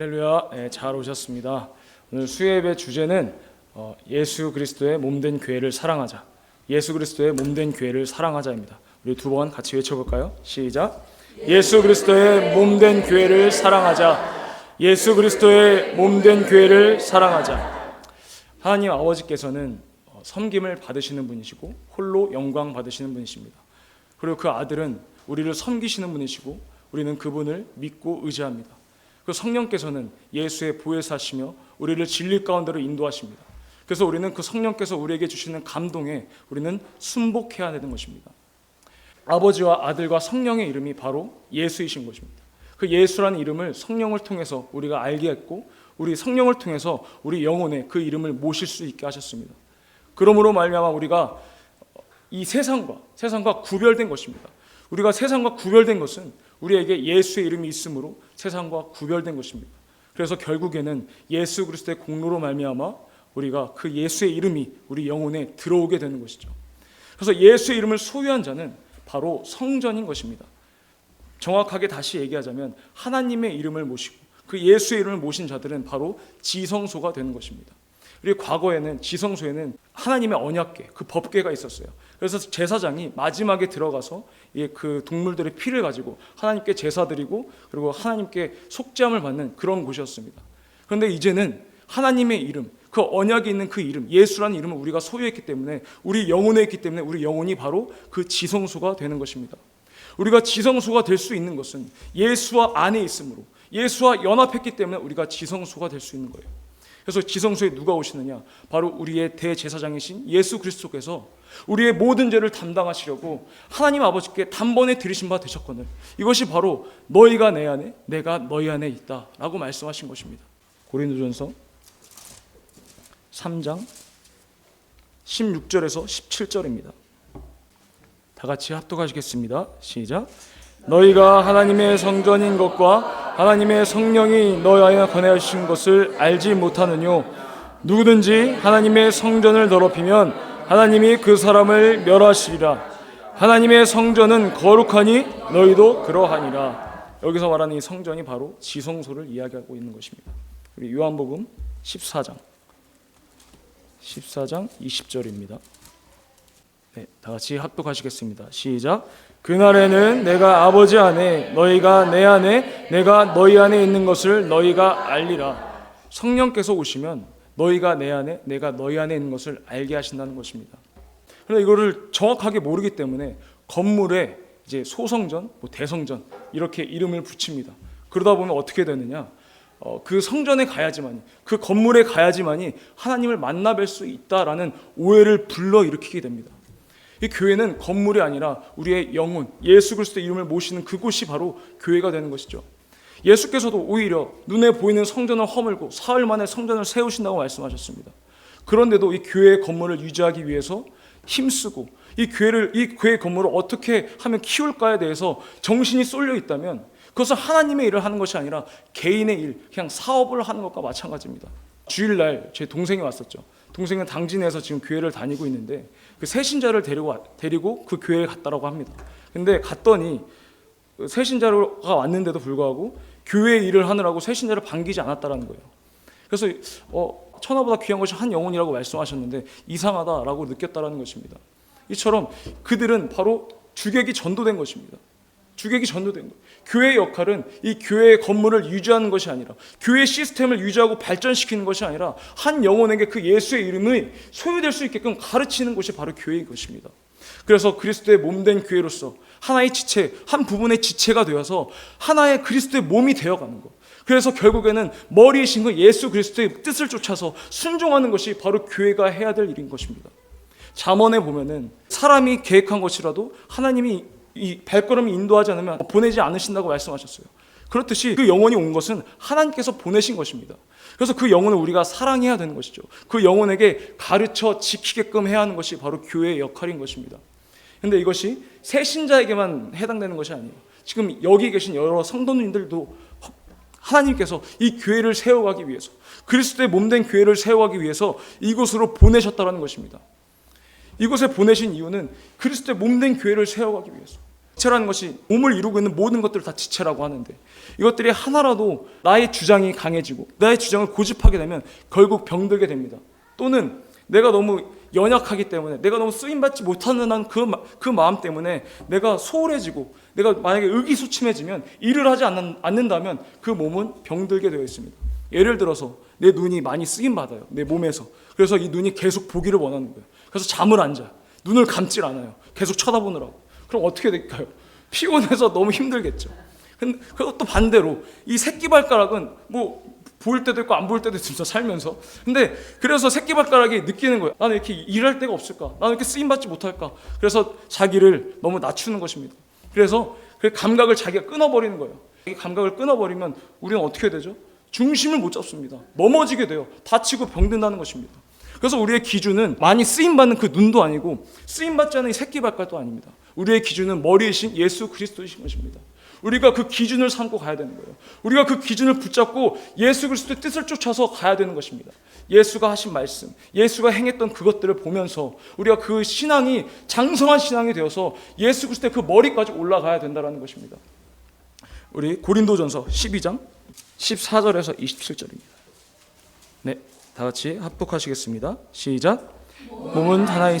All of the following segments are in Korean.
할렐루야, 잘 오셨습니다. 오늘 수요예배 주제는 예수 그리스도의 몸된 교회를 사랑하자. 예수 그리스도의 몸된 교회를 사랑하자입니다. 우리 두 번 같이 외쳐볼까요? 시작. 예수 그리스도의 몸된 교회를 사랑하자. 예수 그리스도의 몸된 교회를 사랑하자. 하나님 아버지께서는 섬김을 받으시는 분이시고 홀로 영광 받으시는 분이십니다. 그리고 그 아들은 우리를 섬기시는 분이시고 우리는 그분을 믿고 의지합니다. 그 성령께서는 예수의 보혜사시며 우리를 진리 가운데로 인도하십니다. 그래서 우리는 그 성령께서 우리에게 주시는 감동에 우리는 순복해야 되는 것입니다. 아버지와 아들과 성령의 이름이 바로 예수이신 것입니다. 그 예수라는 이름을 성령을 통해서 우리가 알게 했고 우리 성령을 통해서 우리 영혼에 그 이름을 모실 수 있게 하셨습니다. 그러므로 말미암아 우리가 이 세상과 구별된 것입니다. 우리가 세상과 구별된 것은 우리에게 예수의 이름이 있으므로 세상과 구별된 것입니다. 그래서 결국에는 예수 그리스도의 공로로 말미암아 우리가 그 예수의 이름이 우리 영혼에 들어오게 되는 것이죠. 그래서 예수의 이름을 소유한 자는 바로 성전인 것입니다. 정확하게 다시 얘기하자면 하나님의 이름을 모시고 그 예수의 이름을 모신 자들은 바로 지성소가 되는 것입니다. 그리고 과거에는 지성소에는 하나님의 언약궤, 그 법궤가 있었어요. 그래서 제사장이 마지막에 들어가서 그 동물들의 피를 가지고 하나님께 제사드리고 그리고 하나님께 속죄함을 받는 그런 곳이었습니다. 그런데 이제는 하나님의 이름, 그 언약에 있는 그 이름, 예수라는 이름을 우리가 소유했기 때문에 우리 영혼에 있기 때문에 우리 영혼이 바로 그 지성소가 되는 것입니다. 우리가 지성소가 될 수 있는 것은 예수와 안에 있으므로 예수와 연합했기 때문에 우리가 지성소가 될 수 있는 거예요. 그래서 지성소에 누가 오시느냐? 바로 우리의 대제사장이신 예수 그리스도께서 우리의 모든 죄를 담당하시려고 하나님 아버지께 단번에 들이신 바 되셨거늘 이것이 바로 너희가 내 안에 내가 너희 안에 있다라고 말씀하신 것입니다. 고린도전서 3장 16절에서 17절입니다. 다 같이 합독하시겠습니다. 시작. 너희가 하나님의 성전인 것과 하나님의 성령이 너희 안에 거하신 것을 알지 못하느뇨. 누구든지 하나님의 성전을 더럽히면 하나님이 그 사람을 멸하시리라. 하나님의 성전은 거룩하니 너희도 그러하니라. 여기서 말하는 이 성전이 바로 지성소를 이야기하고 있는 것입니다. 우리 요한복음 14장 20절입니다. 네, 다 같이 합독하시겠습니다. 시작. 그날에는 내가 아버지 안에 너희가 내 안에 내가 너희 안에 있는 것을 너희가 알리라. 성령께서 오시면 너희가 내 안에 내가 너희 안에 있는 것을 알게 하신다는 것입니다. 그런데 이거를 정확하게 모르기 때문에 건물에 이제 소성전, 대성전 이렇게 이름을 붙입니다. 그러다 보면 어떻게 되느냐? 그 성전에 가야지만이 그 건물에 가야지만이 하나님을 만나뵐 수 있다라는 오해를 불러일으키게 됩니다. 이 교회는 건물이 아니라 우리의 영혼, 예수 그리스도의 이름을 모시는 그곳이 바로 교회가 되는 것이죠. 예수께서도 오히려 눈에 보이는 성전을 허물고 사흘 만에 성전을 세우신다고 말씀하셨습니다. 그런데도 이 교회의 건물을 유지하기 위해서 힘쓰고 이 교회 건물을 어떻게 하면 키울까에 대해서 정신이 쏠려 있다면 그것은 하나님의 일을 하는 것이 아니라 개인의 일, 그냥 사업을 하는 것과 마찬가지입니다. 주일날 제 동생이 왔었죠. 동생은 당진에서 지금 교회를 다니고 있는데 그 새신자를 데리고 그 교회에 갔다라고 합니다. 근데 갔더니 새신자가 왔는데도 불구하고 교회 일을 하느라고 새신자를 반기지 않았다라는 거예요. 그래서 천하보다 귀한 것이 한 영혼이라고 말씀하셨는데 이상하다라고 느꼈다라는 것입니다. 이처럼 그들은 바로 주객이 전도된 것입니다. 주객이 전도된 거예요. 교회의 역할은 이 교회의 건물을 유지하는 것이 아니라 교회 시스템을 유지하고 발전시키는 것이 아니라 한 영혼에게 그 예수의 이름이 소유될 수 있게끔 가르치는 것이 바로 교회인 것입니다. 그래서 그리스도의 몸된 교회로서 하나의 지체, 한 부분의 지체가 되어서 하나의 그리스도의 몸이 되어가는 것. 그래서 결국에는 머리이신 그 예수 그리스도의 뜻을 쫓아서 순종하는 것이 바로 교회가 해야 될 일인 것입니다. 잠언에 보면은 사람이 계획한 것이라도 하나님이 이 발걸음을 인도하지 않으면 보내지 않으신다고 말씀하셨어요. 그렇듯이 그 영혼이 온 것은 하나님께서 보내신 것입니다. 그래서 그 영혼을 우리가 사랑해야 되는 것이죠. 그 영혼에게 가르쳐 지키게끔 해야 하는 것이 바로 교회의 역할인 것입니다. 그런데 이것이 새신자에게만 해당되는 것이 아니에요. 지금 여기 계신 여러 성도님들도 하나님께서 이 교회를 세워가기 위해서 그리스도의 몸된 교회를 세워가기 위해서 이곳으로 보내셨다는 것입니다. 이곳에 보내신 이유는 그리스도의 몸된 교회를 세워가기 위해서 지체라는 것이 몸을 이루고 있는 모든 것들을 다 지체라고 하는데, 이것들이 하나라도 나의 주장이 강해지고 나의 주장을 고집하게 되면 결국 병들게 됩니다. 또는 내가 너무 연약하기 때문에, 내가 너무 쓰임받지 못하는 그 마음 때문에 내가 소홀해지고, 내가 만약에 의기소침해지면, 일을 하지 않는다면 그 몸은 병들게 되어 있습니다. 예를 들어서 내 눈이 많이 쓰임받아요, 내 몸에서. 그래서 이 눈이 계속 보기를 원하는 거예요. 그래서 잠을 안 자요. 눈을 감질 않아요, 계속 쳐다보느라고. 그럼 어떻게 될까요? 피곤해서 너무 힘들겠죠. 그리고 또 반대로 이 새끼발가락은 뭐 보일 때도 있고 안 보일 때도 있습니다, 살면서. 근데 그래서 새끼발가락이 느끼는 거예요. 나는 이렇게 일할 데가 없을까? 나는 이렇게 쓰임받지 못할까? 그래서 자기를 너무 낮추는 것입니다. 그래서 그 감각을 자기가 끊어버리는 거예요. 이 감각을 끊어버리면 우리는 어떻게 되죠? 중심을 못 잡습니다. 넘어지게 돼요. 다치고 병든다는 것입니다. 그래서 우리의 기준은 많이 쓰임받는 그 눈도 아니고, 쓰임받지 않은 이 새끼발가락도 아닙니다. 우리의 기준은 머리이신 예수 그리스도이신 것입니다. 우리가 그 기준을 삼고 가야 되는 거예요. 우리가 그 기준을 붙잡고 예수 그리스도의 뜻을 쫓아서 가야 되는 것입니다. 예수가 하신 말씀, 예수가 행했던 그것들을 보면서 우리가 그 신앙이 장성한 신앙이 되어서 예수 그리스도의 그 머리까지 올라가야 된다는 것입니다. 우리 고린도전서 12장 14절에서 27절입니다. 네, 다 같이 합독하시겠습니다. 시작. 몸은 하나의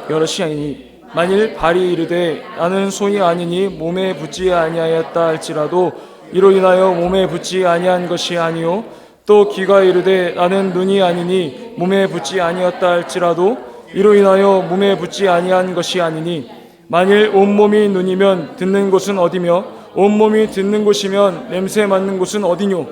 여럿이 아니니 만일 발이 이르되 나는 손이 아니니 몸에 붙지 아니하였다 할지라도 이로 인하여 몸에 붙지 아니한 것이 아니요, 또 귀가 이르되 나는 눈이 아니니 몸에 붙지 아니었다 할지라도 이로 인하여 몸에 붙지 아니한 것이 아니니, 만일 온몸이 눈이면 듣는 곳은 어디며 온몸이 듣는 곳이면 냄새 맡는 곳은 어디뇨?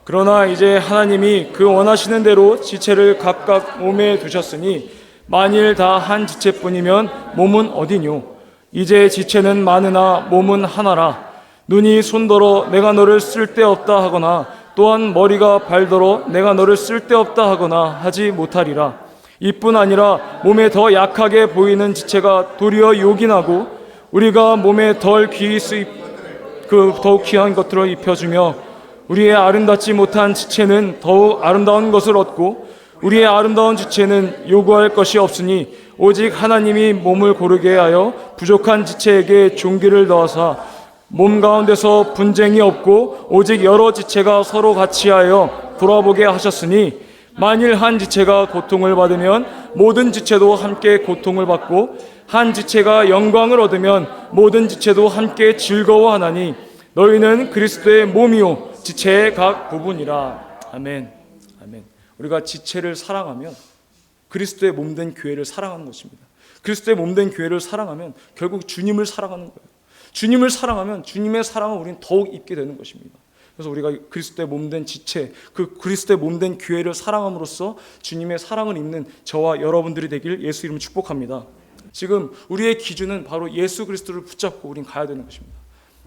그러나 이제 하나님이 그 원하시는 대로 지체를 각각 몸에 두셨으니 만일 다 한 지체뿐이면 몸은 어디뇨? 이제 지체는 많으나 몸은 하나라. 눈이 손더러 내가 너를 쓸데없다 하거나, 또한 머리가 발더러 내가 너를 쓸데없다 하거나 하지 못하리라. 이뿐 아니라 몸에 더 약하게 보이는 지체가 도리어 요긴하고, 우리가 몸에 더욱 귀한 것들을 입혀주며 우리의 아름답지 못한 지체는 더욱 아름다운 것을 얻고, 우리의 아름다운 지체는 요구할 것이 없으니 오직 하나님이 몸을 고르게 하여 부족한 지체에게 존귀를 더하사 몸 가운데서 분쟁이 없고 오직 여러 지체가 서로 같이 하여 돌아보게 하셨으니, 만일 한 지체가 고통을 받으면 모든 지체도 함께 고통을 받고, 한 지체가 영광을 얻으면 모든 지체도 함께 즐거워하나니 너희는 그리스도의 몸이요 지체의 각 부분이라. 아멘. 아멘. 우리가 지체를 사랑하면 그리스도의 몸된 교회를 사랑하는 것입니다. 그리스도의 몸된 교회를 사랑하면 결국 주님을 사랑하는 거예요. 주님을 사랑하면 주님의 사랑을 우리는 더욱 입게 되는 것입니다. 그래서 우리가 그리스도의 몸된 지체, 그 그리스도의 몸된 교회를 사랑함으로써 주님의 사랑을 입는 저와 여러분들이 되길 예수 이름으로 축복합니다. 지금 우리의 기준은 바로 예수 그리스도를 붙잡고 우린 가야 되는 것입니다.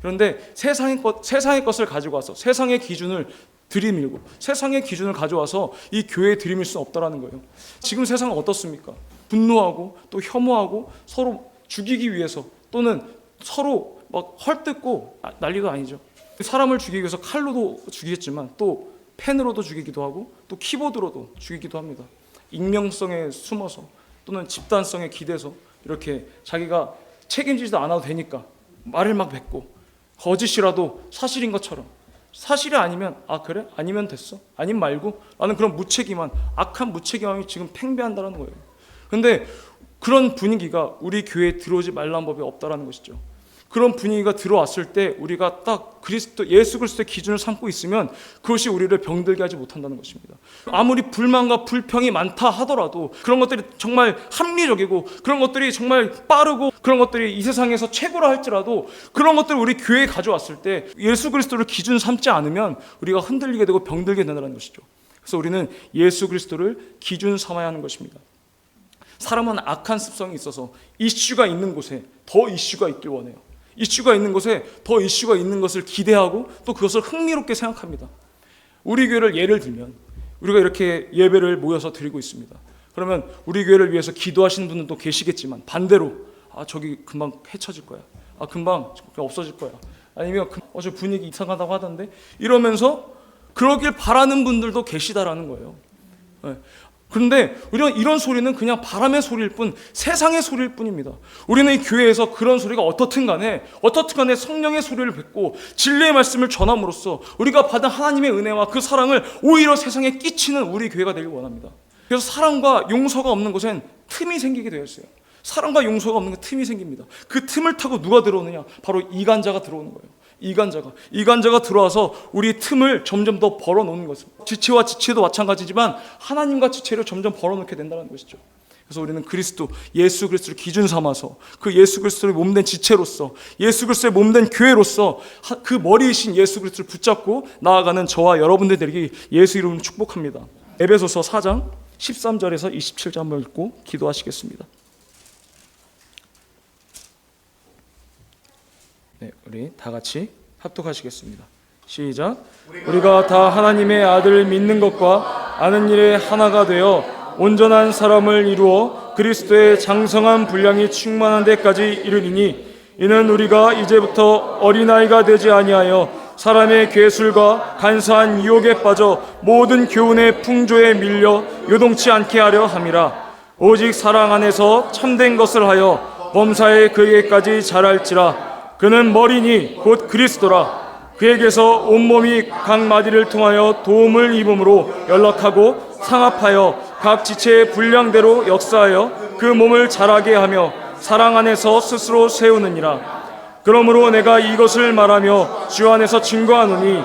그런데 세상의 것을 가지고 와서 세상의 기준을 들이밀고 세상의 기준을 가져와서 이 교회에 들이밀 수는 없다라는 거예요. 지금 세상은 어떻습니까? 분노하고 또 혐오하고 서로 죽이기 위해서, 또는 서로 막 헐뜯고 난리도 아니죠. 사람을 죽이기 위해서 칼로도 죽이겠지만 또 펜으로도 죽이기도 하고 또 키보드로도 죽이기도 합니다. 익명성에 숨어서 또는 집단성에 기대서 이렇게 자기가 책임지지도 않아도 되니까 말을 막 뱉고 거짓이라도 사실인 것처럼, 사실이 아니면 아 그래? 아니면 됐어? 아님 말고 라는 그런 무책임한 악한 무책임함이 지금 팽배한다는 거예요. 그런데 그런 분위기가 우리 교회에 들어오지 말라는 법이 없다라는 것이죠. 그런 분위기가 들어왔을 때 우리가 딱 예수 그리스도의 기준을 삼고 있으면 그것이 우리를 병들게 하지 못한다는 것입니다. 아무리 불만과 불평이 많다 하더라도 그런 것들이 정말 합리적이고 그런 것들이 정말 빠르고 그런 것들이 이 세상에서 최고라 할지라도 그런 것들을 우리 교회에 가져왔을 때 예수 그리스도를 기준 삼지 않으면 우리가 흔들리게 되고 병들게 된다는 것이죠. 그래서 우리는 예수 그리스도를 기준 삼아야 하는 것입니다. 사람은 악한 습성이 있어서 이슈가 있는 곳에 더 이슈가 있길 원해요. 이슈가 있는 곳에 더 이슈가 있는 것을 기대하고 또 그것을 흥미롭게 생각합니다. 우리 교회를 예를 들면 우리가 이렇게 예배를 모여서 드리고 있습니다. 그러면 우리 교회를 위해서 기도하시는 분들도 계시겠지만 반대로 저기 금방 헤쳐질 거야. 금방 없어질 거야. 아니면 저 분위기 이상하다고 하던데 이러면서 그러길 바라는 분들도 계시다라는 거예요. 그런데 우리는 이런 소리는 그냥 바람의 소리일 뿐, 세상의 소리일 뿐입니다. 우리는 이 교회에서 그런 소리가 어떻든 간에 성령의 소리를 뱉고 진리의 말씀을 전함으로써 우리가 받은 하나님의 은혜와 그 사랑을 오히려 세상에 끼치는 우리 교회가 되길 원합니다. 그래서 사랑과 용서가 없는 곳엔 틈이 생기게 되어 있어요. 사랑과 용서가 없는 건 틈이 생깁니다. 그 틈을 타고 누가 들어오느냐? 바로 이간자가 들어오는 거예요. 이간자가 들어와서 우리 틈을 점점 더 벌어놓는 것입니다. 지체와 지체도 마찬가지지만 하나님과 지체를 점점 벌어놓게 된다는 것이죠. 그래서 우리는 예수 그리스도를 기준 삼아서 그 예수 그리스도의 몸된 지체로서 예수 그리스도의 몸된 교회로서 그 머리이신 예수 그리스도를 붙잡고 나아가는 저와 여러분들 되기 예수 이름으로 축복합니다. 에베소서 4장 13절에서 27절 한번 읽고 기도하시겠습니다. 네, 우리 다 같이 합독하시겠습니다. 시작. 우리가 다 하나님의 아들을 믿는 것과 아는 일에 하나가 되어 온전한 사람을 이루어 그리스도의 장성한 분량이 충만한 데까지 이르리니 이는 우리가 이제부터 어린아이가 되지 아니하여 사람의 괴술과 간사한 유혹에 빠져 모든 교훈의 풍조에 밀려 요동치 않게 하려 함이라. 오직 사랑 안에서 참된 것을 하여 범사에 그에게까지 자랄지라. 그는 머리니 곧 그리스도라. 그에게서 온몸이 각 마디를 통하여 도움을 입음으로 연락하고 상합하여 각 지체의 분량대로 역사하여 그 몸을 자라게 하며 사랑 안에서 스스로 세우느니라. 그러므로 내가 이것을 말하며 주 안에서 증거하노니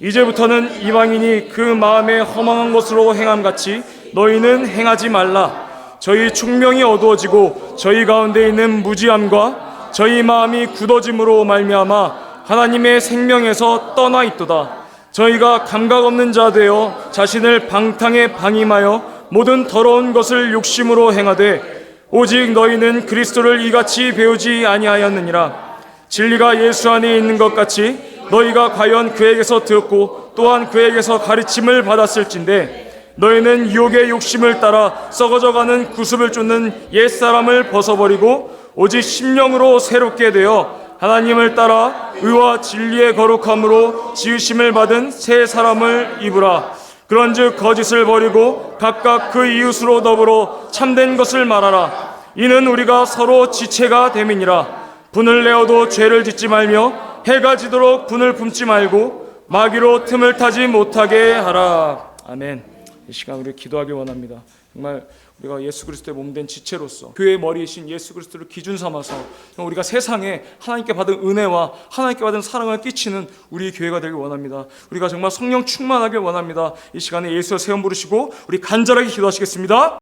이제부터는 이방인이 그 마음에 허망한 것으로 행함같이 너희는 행하지 말라. 저희 충명이 어두워지고 저희 가운데 있는 무지함과 저희 마음이 굳어짐으로 말미암아 하나님의 생명에서 떠나 있도다. 저희가 감각 없는 자 되어 자신을 방탕에 방임하여 모든 더러운 것을 욕심으로 행하되 오직 너희는 그리스도를 이같이 배우지 아니하였느니라. 진리가 예수 안에 있는 것 같이 너희가 과연 그에게서 듣고 또한 그에게서 가르침을 받았을진데 너희는 유혹의 욕심을 따라 썩어져가는 구습을 쫓는 옛사람을 벗어버리고 오직 심령으로 새롭게 되어 하나님을 따라 의와 진리의 거룩함으로 지으심을 받은 새 사람을 입으라. 그런즉 거짓을 버리고 각각 그 이웃으로 더불어 참된 것을 말하라. 이는 우리가 서로 지체가 됨이니라. 분을 내어도 죄를 짓지 말며 해가 지도록 분을 품지 말고 마귀로 틈을 타지 못하게 하라. 아멘. 이 시간 우리 기도하기 원합니다. 정말 우리가 예수 그리스도의 몸된 지체로서 교회의 머리이신 예수 그리스도를 기준 삼아서 우리가 세상에 하나님께 받은 은혜와 하나님께 받은 사랑을 끼치는 우리 교회가 되길 원합니다. 우리가 정말 성령 충만하길 원합니다. 이 시간에 예수의 새 이름 부르시고 우리 간절하게 기도하시겠습니다.